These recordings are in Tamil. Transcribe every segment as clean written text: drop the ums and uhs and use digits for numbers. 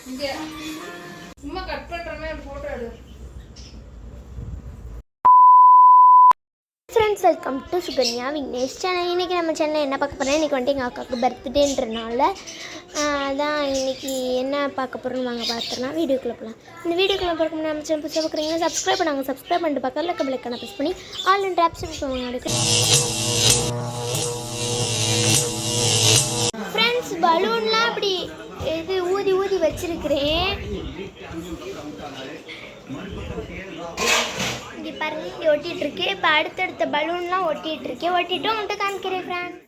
இங்க சும்மா கட் பண்ற மாதிரி போட்டோ எடு. Friends, welcome to Sukanya Vignesh channel. இன்றைக்கி நம்ம சேனலில் என்ன பார்க்க போகிறோம், இன்றைக்கி வந்துட்டு எங்கள் அக்காவுக்கு பர்த்டேன்றனால அதான் இன்றைக்கி என்ன பார்க்க போகிறோம்னு வாங்க பார்த்துக்கலாம். வீடியோக்குள்ளே போகலாம். இந்த வீடியோக்குள்ளே பார்க்க முடியாது நம்ம சேனல் புதுசாக பார்க்குறீங்கன்னா சப்ஸ்கிரைப் பண்ணாங்க. சப்ஸ்கிரைப் பண்ணிட்டு பக்கத்தில் இருக்க பெல்லைக்கான ப்ரெஸ் பண்ணி ஆல் அண்ட் ஆப்ஷன் பண்ணுவாங்க. ஃப்ரெண்ட்ஸ், பலூன்லாம் அப்படி இது ஊதி ஊதி வச்சிருக்கிறேன். இங்கே பாருங்க, இங்கே ஒட்டிகிட்டு இருக்கு. இப்போ அடுத்தடுத்த பலூன்லாம் ஒட்டிகிட்டு இருக்கேன். ஒட்டிட்டு உங்கள்கிட்ட காமிக்கிறேன் friend.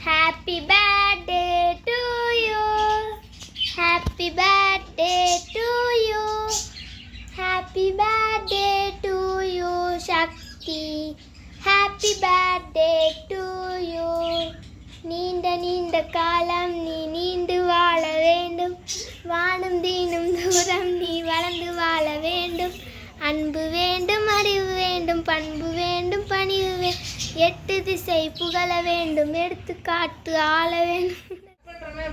Happy birthday to you, happy birthday to you, happy birthday to you Sakthi, happy birthday to you. நீண்ட நீண்ட காலம் நீ நீண்டு வாழ வேண்டும், வானம் தீனும் தூரம் நீ வளர்ந்து வாழ வேண்டும். அன்பு வேண்டும், அறிவு வேண்டும், பண்பு வேண்டும், பணிவு வேண்டும், 8 திசை புகழ வேண்டும், எடுத்துக்காட்டு ஆள வேண்டும்.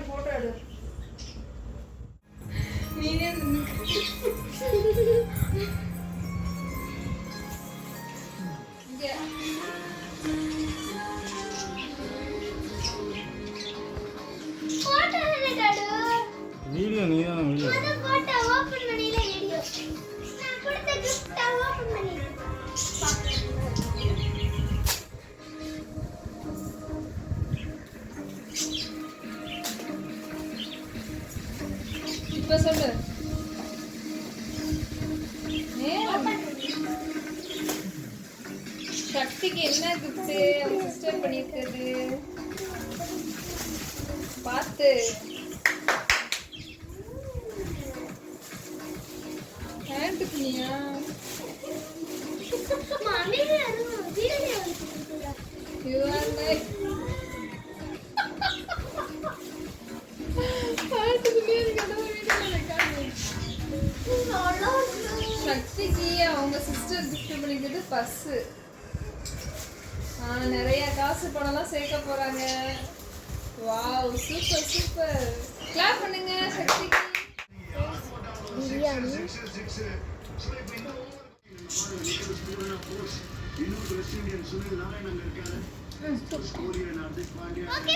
போட்டோ எடு. வீடியோ நீ தான் வீடியோ போட்டோ ஓபன் பண்ணில வீடியோ நான் கொடுத்த gift ஓபன் பண்ணிட்டேன். இப்ப சொல்லு. சக்திக்கு என்ன கிஃப்ட் அவங்க சிஸ்டர் பண்ணிருக்கிறது பார்த்து. ஹேண்ட் பண்ணியா? மாமி வீடியோ எடுத்துட்டா. You are like சக்திக்கு அவங்க சிஸ்டர் கிஃப்ட் பண்ணிக்கிறது பஸ்ஸு. நிறைய காசு பணம்லாம் சேர்க்க போறாங்க. Wow, super super. கிளாப் பண்ணுங்க சக்திக்கு. பிரியாணி ஓகே